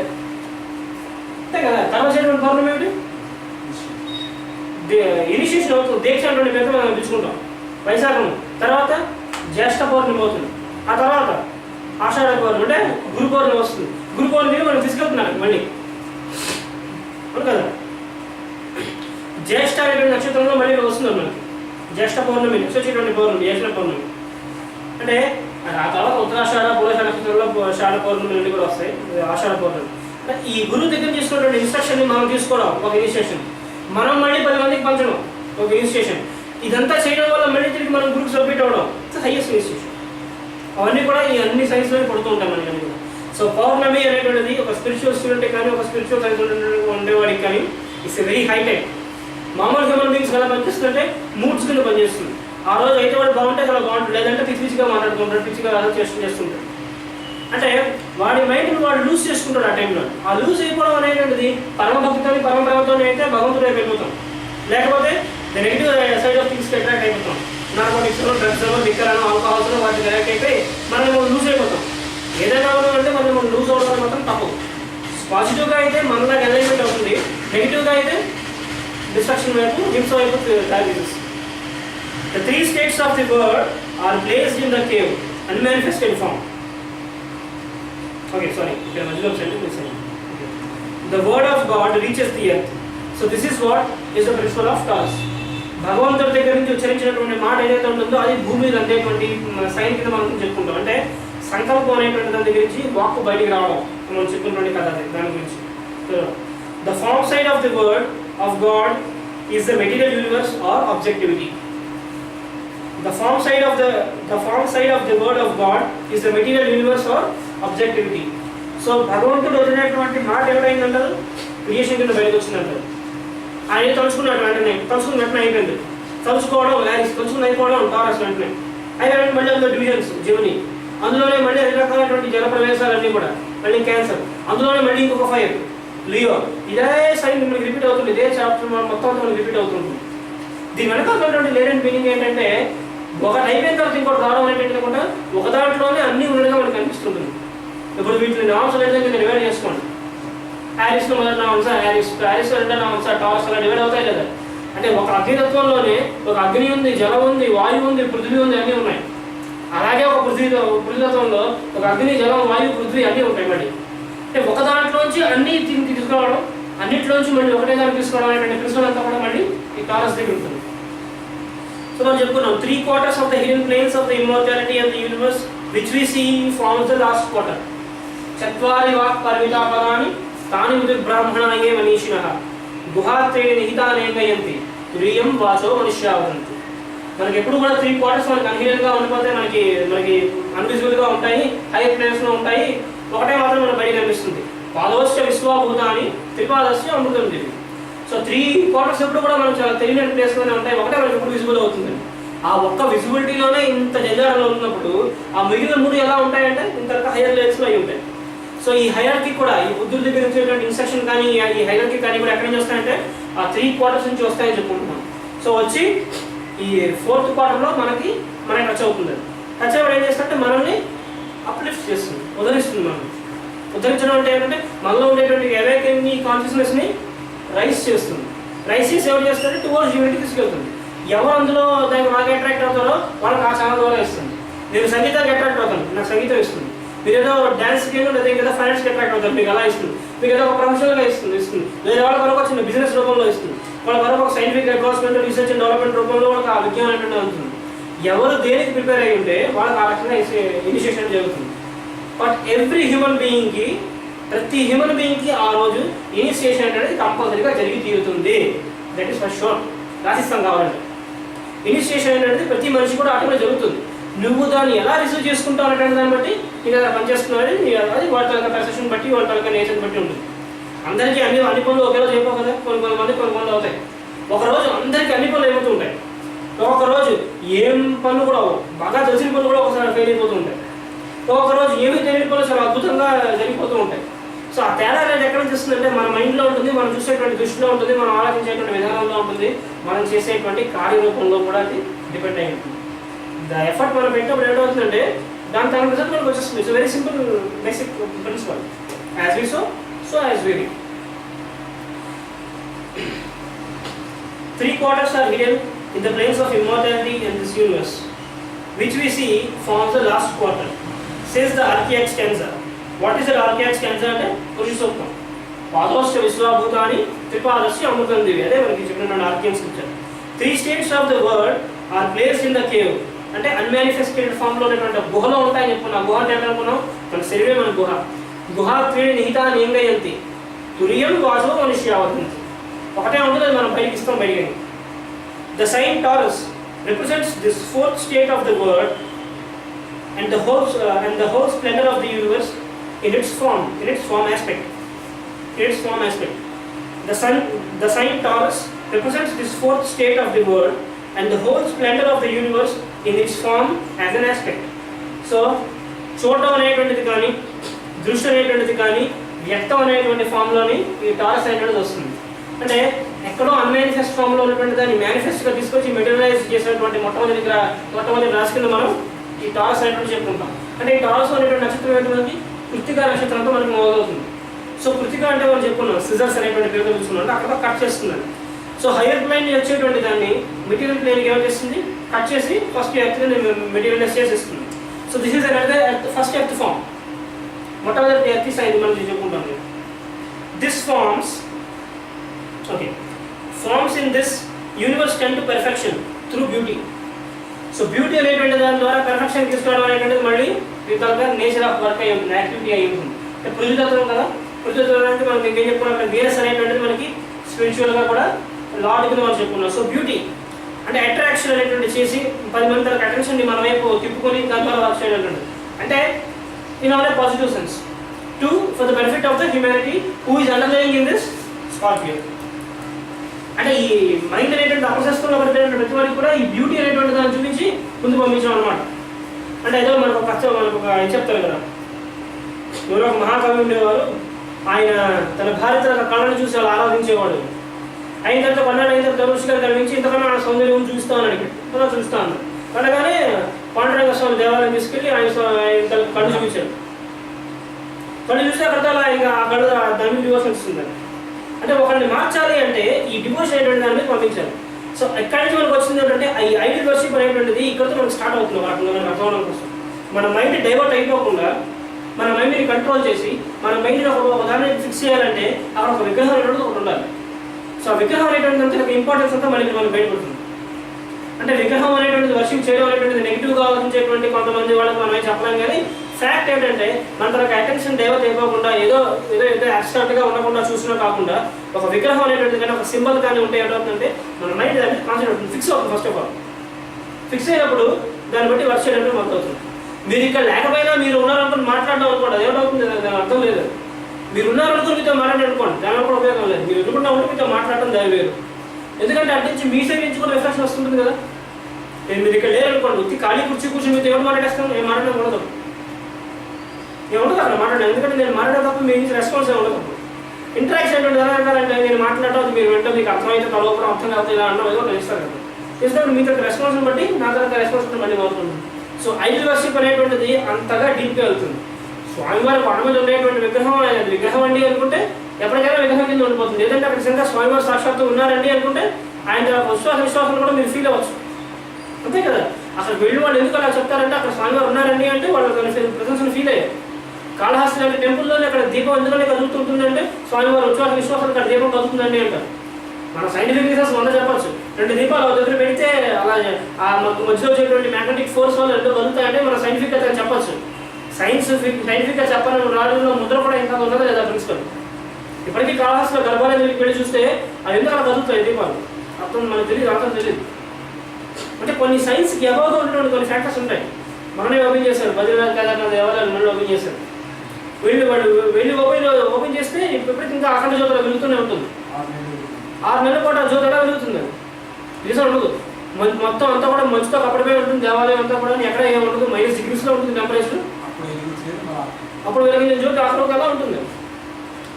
అంతే కదా. తర్వాత చేయడం పౌర్ణమి ఏమిటి? ఇనిషియేషన్ అవుతుంది, దీక్ష అటువంటి పేరుతో మనం పిలుచుకుంటాం వైశాఖం. తర్వాత జ్యేష్ఠ పౌర్ణమి అవుతుంది, ఆ తర్వాత ఆషాఢ పౌర్ణమి అంటే గురు పౌర్ణమి వస్తుంది. గురు పౌర్ణమి మనం తీసుకెళ్తున్నాను మళ్ళీ, అవును కదా. జ్యేష్ఠ అనేటువంటి నక్షత్రంలో మళ్ళీ వస్తుంది మనకి జ్యేష్ఠ పౌర్ణమి, నెక్స్ట్ వచ్చేటువంటి పౌర్ణమి జ్యేష్ఠ పౌర్ణమి. అంటే ఆ తర్వాత ఉత్తరాషాఢ పూర్వాషాఢ నక్షత్రంలో షాఢ పౌర్ణమి నుండి కూడా వస్తాయి, ఆషాఢ పౌర్ణమి. ఈ గురువు దగ్గర తీసుకున్నటువంటి ఇన్స్ట్రక్షన్ని మనం తీసుకోవడం ఒక ఇనిషియేషన్, మనం మళ్ళీ 10 మందికి పంచడం ఒక ఇనిషియేషన్. ఇదంతా చేయడం వల్ల మళ్ళీ తిరిగి మనం గురువుకి సబ్మిట్ అవ్వడం హైయెస్ట్ ఇనిషియేషన్. అవన్నీ కూడా ఈ అన్ని సైన్స్లో పడుతూ ఉంటాం మనకి అన్ని కూడా. సో పౌర్ణమి అనేటువంటిది ఒక స్పిరిచువల్ స్టూడెంట్ కానీ ఒక స్పిరిచువల్ సైన్స్ ఉండేవాడికి కానీ ఇట్స్ వెరీ హైటెక్. మామూలు హ్యూమన్ బీయింగ్స్ ఎలా పనిచేస్తుందంటే మూడ్స్ కింద పనిచేస్తుంది. ఆ రోజు అయితే వాడు బాగుంటే చాలా బాగుంటుంది, లేదంటే పిచ్చిగా మాట్లాడుతుంటాడు, పిచ్చిగా చేస్తుంటాడు. అంటే వాడి మైండ్ని వాడు లూజ్ చేసుకుంటాడు ఆ టైంలో. ఆ లూజ్ అయిపోవడం అనేటువంటిది పరమభక్తితో పరమప్రేమతో అయితే భగవంతుడు వెళ్ళిపోతాం, లేకపోతే ద నెగిటివ్ సైడ్ ఆఫ్ థింగ్స్కి అట్రాక్ట్ అయిపోతాం. నార్కోటిక్స్, డ్రగ్స్, లిక్కర్, ఆల్కహాల్స్ వాటికి అట్రాక్ట్ అయిపోయి మనం లూజ్ అయిపోతాం. ఏదైనా అంటే మనం లూజ్ అవ్వడం మాత్రం తప్పు. పాజిటివ్గా అయితే మనలాగా ఎంజాయ్మెంట్ అవుతుంది, నెగిటివ్గా అయితే డిస్ట్రక్షన్ వైపు హింస వైపు దారితీస్తుంది. The 3 states of the word are placed in the cave, unmanifested form. Okay, sorry. The word of God reaches the earth. So this is what is the principle of Taurus. భగవంతుడి దగ్గర నుంచి ఉచ్చరించినటువంటి మాట ఏదైతే ఉంటుందో అది భూమి మీద అందేటువంటి సైన్ కింద మనం చెప్పుకుంటాం. అంటే సంకల్పం అనేటువంటి దాని దగ్గర నుంచి వాక్కు బయటికి రావడం మనం చెప్పుకున్నటువంటి కథ దాని గురించి. The form side of the word of God is the material universe or objectivity. The form side of the word of God is the material universe or objectivity. So భగవంతుడు వదిలినటువంటి మాట ఏమైందంటారు? క్రియేషన్ కింద బయటకు వచ్చిందంటారు. ఆయన తలుచుకున్నట్టు వెంటనే తలుచుకున్నట్టు అయిపోయింది. తలుచుకోవడం యారిస్, తలుచుకుని అయిపోవడం టారస్ వెంటనే అయిపోయినట్టు మళ్ళీ అందులో డివిజన్స్ జెమిని, అందులోనే మళ్ళీ అన్ని రకాలైనటువంటి జల ప్రవేశాలన్నీ కూడా, మళ్ళీ క్యాన్సర్, అందులోనే మళ్ళీ ఇంకొక ఫైర్ లియో. ఇదే సైన్ మనకి రిపీట్ అవుతుంది, ఇదే చాప్టర్ మొత్తం మనకి రిపీట్ అవుతుంది. దీని వెనకాలటువంటి లేడెంట్ మీనింగ్ ఏంటంటే ఒకటి అయిపోయిన తర్వాత ఇంకోటి రావడం అనేటువంటి కాకుండా ఒక దాంట్లోనే అన్ని ఉన్నట్టుగా మనకు కనిపిస్తుంటుంది. ఇప్పుడు వీటిని నామ్స్ అనేది మీరు డివైడ్ చేసుకోండి. హ్యారిస్లో మొదటి నామ్స్ హ్యారిస్ రెండో నామ్స్ టారస్ అలా డివైడ్ అవుతాయి కదా. అంటే ఒక అగ్నితత్వంలోనే ఒక అగ్ని ఉంది, జలం ఉంది, వాయువు ఉంది, పృథ్వీ ఉంది, అన్నీ ఉన్నాయి. అలాగే ఒక పృథ్వీతత్వంలో ఒక అగ్ని, జలం, వాయువు, పృథ్వీ అన్నీ ఉంటాయి. మళ్ళీ అంటే ఒక దాంట్లోంచి అన్ని తీసుకోవడం, అన్నింటిలోంచి మళ్ళీ ఒకటే దాన్ని తీసుకోవడం అనేటువంటి ప్రిన్సిపల్ అంతా కూడా మళ్ళీ ఈ టారస్ దగ్గర ఉంటుంది. సో మనం చెప్పుకున్నాం 3/4 of the hidden planes of the immortality of the universe which we see forms the last quarter. చత్వారి వాక్ పరిమితా పదాని తాని ఉది బ్రాహ్మణాయే మనీషిణః గుహాత్రేణ నిహితానేకయంతి తురీయం వాచో మనుష్యావదంతి. మనకి ఎప్పుడు కూడా 3 క్వార్టర్స్ మనకి అన్హిడెన్గా ఉండిపోతే మనకి మనకి అన్విజిబుల్గా ఉంటాయి, హైయర్ ప్లేస్లో ఉంటాయి. ఒకటే మాత్రం మన బయట కనిపిస్తుంది, పాదోశ్చ విశ్వభూతాని త్రిపాదస్య అమృతం దివి. సో 3 క్వార్టర్స్ ఎప్పుడు కూడా మనం చాలా తెలియని ప్లేస్లోనే ఉంటాయి, ఒకటే మనకి ఎప్పుడు విజిబుల్ అవుతుంది. ఆ ఒక్క విజిబిలిటీలోనే ఇంత జంజాటంలో ఉన్నప్పుడు ఆ మిగిలిన 3 ఎలా ఉంటాయంటే ఇంత హైయర్ లెవెల్స్లో అయి ఉంటాయి. సో ఈ హైరార్కీ కూడా ఈ బుద్ధుడి దగ్గర వచ్చేటువంటి ఇన్స్ట్రక్షన్ కానీ ఈ హైరార్కీ కానీ కూడా ఎక్కడి నుంచి వస్తాయంటే ఆ 3 క్వార్టర్స్ నుంచి వస్తాయని చెప్పుకుంటున్నాం. సో వచ్చి ఈ 4th క్వార్టర్లో మనకి టచ్ అవుతుంది. టచ్ అవ్వడం ఏం చేస్తుంటే మనల్ని అప్లిఫ్ట్ చేస్తుంది, ఉద్ధరిస్తుంది. మనల్ని ఉద్ధరించడం అంటే ఏంటంటే మనలో ఉండేటువంటి అవేకెనింగ్ ఈ కాన్షియస్నెస్ని రైస్ చేస్తుంది. రైసింగ్స్ ఎవరు చేస్తారంటే టువర్డ్స్ యూనిటీ తీసుకెళ్తుంది. ఎవరు అందులో దానికి బాగా అట్రాక్ట్ అవుతారో వాళ్ళకి ఆ ఛానల్ ద్వారా ఇస్తుంది. నేను సంగీతానికి అట్రాక్ట్ అవుతాను, నాకు సంగీతం ఇస్తుంది. మీరు ఏదో డ్యాన్స్కి లేదా ఏదో ఫైనాన్స్కి అట్రాక్ట్ అవుతారు, మీకు అలా ఇస్తుంది. మీకు ఏదో ఒక ప్రొఫెషనల్గా ఇస్తుంది. వేరే వాళ్ళ వరకు వచ్చిన బిజినెస్ రూపంలో ఇస్తుంది. వాళ్ళ వరకు ఒక scientific advancement, research and development రూపంలో వాళ్ళకి ఆ విజ్ఞానం అంటే ఉంటుంది. ఎవరు దేనికి ప్రిపేర్ అయ్యి ఉంటే వాళ్ళకి ఆ రకంగా ఇనిషియేషన్ జరుగుతుంది. బట్ ఎవ్రీ హ్యూమన్ బీయింగ్కి, ప్రతి హ్యూమన్ బీయింగ్కి ఆ రోజు ఇనిషియేషన్ అనేది కంపల్సరీగా జరిగి తీరుతుంది. That is for sure. రాసిస్తాం కావాలంటే ఇనిషియేషన్ అనేది ప్రతి మనిషి కూడా ఆటోలో జరుగుతుంది. నువ్వు దాన్ని ఎలా రిసీవ్ చేసుకుంటావు అనేటువంటి దాన్ని బట్టి నీకు అలా పనిచేస్తున్నారని అది వాళ్ళ తరగతి పర్సెప్షన్ బట్టి వాళ్ళ తరగతి నేచర్ బట్టి ఉంటుంది. అందరికీ అన్ని పనులు ఒకేరోజు అయిపోవు కదా, కొన్ని అవుతాయి. ఒకరోజు అందరికీ అన్ని పనులు అయిపోతూ ఉంటాయి. ఒక్కొక్కరోజు ఏం పనులు కూడా బాగా తెలిసిన పనులు కూడా ఒకసారి ఫెయిల్ అయిపోతూ ఉంటాయి. ఒక్కొక్కరోజు ఏమీ తెలియని పనులు చాలా అద్భుతంగా జరిగిపోతూ ఉంటాయి. సో ఆ తేడా అనేది ఎక్కడ నుంచి వస్తుందంటే మన మైండ్లో ఉంటుంది, మనం చూసేటువంటి దృష్టిలో ఉంటుంది, మనం ఆలోచించేటువంటి విధానంలో ఉంటుంది, మనం చేసేటువంటి కార్యరూపంలో కూడా అది డిపెండ్ అయి ఉంటుంది. ద ఎఫర్ట్ మనం పెట్టినప్పుడు ఏమవుతుందంటే దాని తన రిజల్ట్ మనకు వచ్చేస్తుంది. It's very simple basic principle. As we so as we read. 3 quarters are hidden in the planes of immortality in this universe, which we see forms the last quarter, says the archaic stanza. What is the archaic stanza అంటే పురుషోత్తం. పాదోశ్చ విశ్వభూతాని త్రిపాదస్య అమృతం దివి. అదే మనకి చెప్పిన Archaean scripture. 3 states of the world are placed in the cave. అంటే అన్మానిఫెస్టెడ్ ఫామ్ లో ఉన్నటువంటి గుహలో ఉంటాయని చెప్పుకున్నాం. గుహ అంటే ఎలా అనుకున్నాం, మన శరీరమే మన గుహ క్రీడ నిహిత నింగయంతి తురియం వాసో మనుష్యావతంతి. ఒకటే ఉంటుంది, మనం బయటికి ఇస్తాం బయటికి. The sign Taurus represents this 4th state of the world and the whole splendor of the universe in its form aspect. The sign Taurus represents this 4th state of the world and the whole splendor of the universe in its form as an aspect. So చూడటం అనేటువంటిది కానీ, దృష్టి అనేటువంటిది కానీ, వ్యక్తం అనేటువంటి ఫామ్లోని ఈ టారస్ అనేటువంటిది వస్తుంది. అంటే ఎక్కడో అన్మానిఫెస్ట్ ఫామ్లో ఉన్నటువంటి దాన్ని మేనిఫెస్ట్గా తీసుకొచ్చి మెటీరియలైజ్ చేసినటువంటి మొట్టమొదటి రాశి కింద మనం ఈ టారస్ అనేటువంటి చెప్పుకుంటాం. అంటే ఈ టారస్ అనేటువంటి నక్షత్రం ఏంటంటే కృత్తికా నక్షత్రంతో మనకి మొదలవుతుంది. సో కృత్తిక అంటే మనం చెప్పుకున్నాం సిజర్స్ అనేటువంటి పేరుతో చూసుకున్నాం, అంటే అక్కడ కట్ చేస్తుందండి. సో హైయర్ ప్లేన్ వచ్చేటువంటి దాన్ని మెటీరియల్ ప్లేన్కి ఏం చేస్తుంది, కట్ చేసి ఫస్ట్ ఎర్త్ మెటీరియలైజ్ చేసేస్తుంది. So this is first earth form. మొట్టమొదటి ఎర్త్ సైజ్ మనం చెప్పుకుంటాం. This forms in this universe tend to perfection through beauty. So beauty అనేటువంటి దాని ద్వారా పెర్ఫెక్షన్ తీసుకోవడం అనేటువంటిది మళ్ళీ విధాలుగా నేచర్ ఆఫ్ వర్క్ అయి ఉంటుంది, యాక్టివిటీ అయి ఉంటుంది. అంటే పృథ్వీతత్వం కదా, పృథ్వీతత్వం అంటే మనకి ఇంకేం చెప్పుకున్నాం, వీరస్ అనేటువంటిది మనకి స్పిరిచువల్గా కూడా లార్డ్ కింద మనం చెప్పుకున్నాం. సో బ్యూటీ అంటే అట్రాక్షన్ అనేటువంటి చేసి 10 మంది తనకు అటెన్షన్ని మన వైపు తిప్పుకొని దాని ద్వారా వర్క్ చేయడం అంటే in all A positive sense to for the benefit of the humanity who is underlying in this Scorpio. అంటే ఈ మైండ్ అనేటువంటి అప్రశస్తంలో పడిపోయినటువంటి ప్రతి వారికి కూడా ఈ బ్యూటీ అనేటువంటి దాన్ని చూపించి ముందు పంపించడం అనమాట. అంటే ఏదో మనకు ఒక చెప్తారు కదా, ఎవరో ఒక మహాకవి ఉండేవారు, ఆయన తన భార్య తన కళ్ళని చూసి అలా ఆరాధించేవాడు. అయిన తర్వాత కొన్నాడు, అయిన తర్వాత ఋషిగా కనిపించి ఇంతకన్నా ఆయన సౌందర్యం చూపిస్తా ఉన్నాడు, అలా చూపిస్తా ఉన్నాడు. అనగానే పాండురంగ స్వామి దేవాలయం తీసుకెళ్ళి ఆయన కళ్ళు చూపించాడు. కళ్ళు చూస్తే అక్కడ ఇంకా ఆ కళ్ళు దాని డివోషన్ వస్తుంది. అంటే ఒకరిని మార్చాలి అంటే ఈ డివోషన్ అనేటువంటి దాని మీద పంపించాలి. సో ఎక్కడి నుంచి మనకు వచ్చింది ఏంటంటే ఈ ఐడియల్ వర్షిప్ అనేటువంటిది ఇక్కడితో మనకు స్టార్ట్ అవుతుంది. వాటిని మనకు అర్థం అవడం కోసం మన మైండ్ డైవర్ట్ అయిపోకుండా మన మైండ్ని కంట్రోల్ చేసి మన మైండ్ని ఒక దాన్ని ఫిక్స్ చేయాలంటే అక్కడ ఒక విగ్రహం అనేటువంటిది ఒకటి ఉండాలి. సో ఆ విగ్రహం అనేటువంటి ఇంపార్టెన్స్ అంతా మనకి బయటపడుతుంది. అంటే విగ్రహం అనేటువంటిది వర్షిప్ చేయడం అనేటువంటిది నెగిటివ్గా ఆలోచించేటువంటి కొంతమంది వాళ్ళకి మనం చెప్పలేం. కానీ ఫ్యాక్ట్ ఏంటంటే మన తనకు అటెన్షన్ డైవర్ట్ అయిపోకుండా ఏదో అబ్స్ట్రాక్ట్గా ఉండకుండా చూసినా కాకుండా ఒక విగ్రహం అనేటువంటిది కానీ ఒక సింబల్ కానీ ఉంటే ఏమవుతుందంటే మన మైండ్ దాన్ని కాన్సన్ట్రేట్ అవుతుంది, ఫిక్స్ అవుతుంది. ఫస్ట్ ఆఫ్ ఆల్ ఫిక్స్ అయినప్పుడు దాన్ని బట్టి వర్క్ చేయడం మొదలవుతుంది. మీరు ఇక్కడ లేకపోయినా మీరు ఉన్నారనుకుని మాట్లాడడం అనుకోండి, అది ఏమవుతుంది దాని అర్థం లేదు. మీరు ఉన్నారనుకుని మీతో మాట్లాడి అనుకోండి, దాని కూడా ఉపయోగం లేదు. మీరు ఎదుర్కొన్నా ఉంటే మీతో మాట్లాడడం దాని వేరు. ఎందుకంటే అటు నుంచి మీ సైడ్ నుంచి కూడా రిఫ్లెక్షన్ వస్తుంటుంది కదా. నేను మీరు ఇక్కడ లేరనుకోండి, ఉత్తి ఖాళీ కూర్చొని మీతో ఎవరు మాట్లాడేస్తాను, నేను మాట్లాడడం ఉండదు, ఏముండదు అక్కడ మాట్లాడడం. ఎందుకంటే నేను మాట్లాడే తప్ప మీ నుంచి రెస్పాన్స్ ఏమి ఉండదు. ఇంటరాక్షన్ ఎలా అంటారంటే నేను మాట్లాడటం అది మీరు వెంటనే మీకు అర్థమైతే కలవపడం అర్థం కాకపోతే ఇలా అన్నం ఏదో తెలుస్తారు కదా. చేసినప్పుడు మీ తర్వాత రెస్పాన్స్ బట్టి నా తర్వాత రెస్పాన్స్ మళ్ళీ అవుతుంది. సో ఐడియల్ వర్షిప్ అనేటువంటిది అంతగా డీప్గా వెళ్తుంది. స్వామివారి కొండ మీద ఉండేటువంటి విగ్రహం అండి అనుకుంటే ఎప్పటికైనా విగ్రహం కింద ఉండిపోతుంది. లేదంటే అక్కడ నిజంగా స్వామివారి సాక్షాత్తు ఉన్నారండి అనుకుంటే ఆయన విశ్వాసాలు కూడా మీరు ఫీల్ అవ్వచ్చు, అంతే కదా. అసలు వెళ్ళి వాళ్ళు ఎందుకు అలా చెప్తారంటే అక్కడ స్వామివారు ఉన్నారండి అంటే వాళ్ళు ప్రశంసను ఫీల్ అయ్యారు. కాళహస్తి లాంటి టెంపుల్లోనే అక్కడ దీపం ఎందుకంటే కదులుతుంటుందంటే స్వామివారి విశ్వాసాలు అక్కడ దీపం కదులుతుందండి అంటారు. మన సైంటిఫిక్ రీజన్స్ 100 చెప్పచ్చు. 2 దీపాలు దగ్గర పెడితే అలా ఆ మధ్యలో వచ్చేటువంటి మ్యాగ్నెటిక్ ఫోర్స్ వల్ల 2 కదులుతాయంటే మన సైంటిఫిక్గా చెప్పచ్చు. సైంటిఫిక్గా చెప్పాలని రాజుల్లో ముద్ర కూడా ఇంకా ఉన్నదా లేదా ప్రిన్సిపల్. ఇప్పటికీ కాళహస్తిలో గర్భాలయం వెళ్ళి చూస్తే అది ఎందుకు అలా కదులుతాయి దీపాలు, అర్థం మనకు తెలియదు, అర్థం తెలియదు. అంటే కొన్ని సైన్స్కి అబౌవ్గా ఉన్నటువంటి కొన్ని ఫ్యాక్టర్స్ ఉంటాయి. మనమే ఓపెన్ చేశారు, బద్రీనాథ్ కేదార్నాథ్ దేవాలయాలు మళ్ళీ ఓపెన్ చేశారు. వెళ్ళి ఓపెన్ చేస్తే ఇప్పటికి ఇంకా అఖండ జ్యోతిలో వెలుగుతూనే ఉంటుంది. 6 నెలల పాటు ఆ జ్యోతి ఎలా వెలుగుతుంది, రీజన్ ఉండదు. మొత్తం అంతా కూడా మంచుతో కప్పడమే ఉంటుంది. దేవాలయం అంతా కూడా ఎక్కడ ఏమి ఉండదు, -డిగ్రీస్లో ఉంటుంది టెంపరేచర్. అప్పుడు వెలిగిన జ్యోతి ఆఖరికి ఎలా ఉంటుంది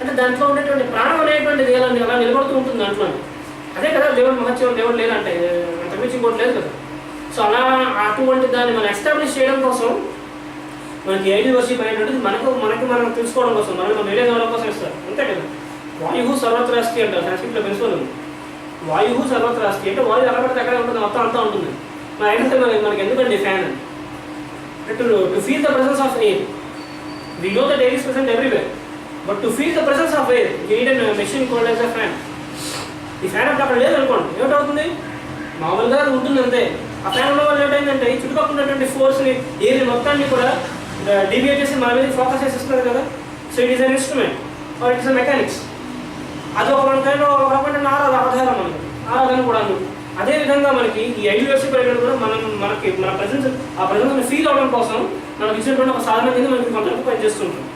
అంటే దాంట్లో ఉండేటువంటి ప్రాణం అనేటువంటిది అలా నిలబడుతూ ఉంటుంది దాంట్లో. అదే కదా దేవుడు మహత్యం, దేవుడు లేదంటే అంతకుమించి ఇంకోటి లేదు కదా. సో అలా అటువంటి దాన్ని మనం ఎస్టాబ్లిష్ చేయడం కోసం మనకి ఐడియల్ వర్షిప్ అనేటువంటిది మనం తెలుసుకోవడం కోసం, మనం రిలీజ్ అవ్వడం కోసం ఇస్తారు, అంతే కదా. వాయువు సర్వత్రాస్తి అంటారు, సంస్కృతిలో ప్రిన్సిపల్ ఉంది. వాయువు సర్వత్రాస్తి అంటే వాయువు ఎలా పడితే అక్కడే ఉంటుంది, మొత్తం అంతా ఉంటుంది. అయితే మనకి ఎందుకండి fan to feel the presence of air. We know that air is present everywhere, but to feel the presence of air, you need a machine called as a fan. ఈ ఫ్యాన్ అప్పుడు అక్కడ లేదనుకోండి, ఏమిటవుతుంది, మామూలుగా అది ఉంటుంది అంతే. ఆ ఫ్యాన్ ఉన్న వల్ల ఏంటంటే ఈ చుట్టుపక్కల ఉన్నటువంటి ఫోర్స్ని, ఎయిర్ మొత్తాన్ని కూడా డివియేట్ చేసి మన మీద ఫోకస్ చేసేస్తున్నారు కదా. So it is an instrument are it is a mechanics. అది ఒక రకమైన ఆధారం మనకి, ఆరాధన కూడా. అదేవిధంగా మనకి ఈ ఐడియల్ వర్షిప్ అనేటువంటి కూడా మన ఆ ప్రెజెన్స్ని ఫీల్ అవ్వడం కోసం మనకి ఇచ్చినటువంటి ఒక సాధన కింద మనకి కొంతవరకు పనిచేస్తుంటాం.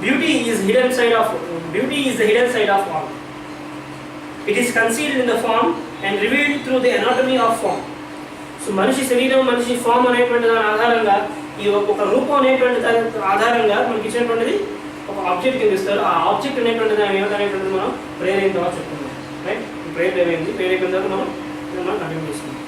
Beauty is the hidden side of all. It is concealed in the form and revealed through the anatomy of form. So మనిషి శరీరం, మనిషి ఫామ్ అనేటువంటి దాని ఆధారంగా, ఈ ఒక రూపం అనేటువంటి దాని ఆధారంగా మనకి ఇచ్చినటువంటిది ఒక ఆబ్జెక్ట్ కింద ఇస్తారు. ఆ ఆబ్జెక్ట్ అనేటువంటి దాని ఏమిటనేటువంటిది మనం ప్రేయర్ అయిన తర్వాత చెప్తున్నాం. రైట్, ప్రేయర్ అయిపోయిన తర్వాత మనం కంటిన్యూ చేసుకుంటాం.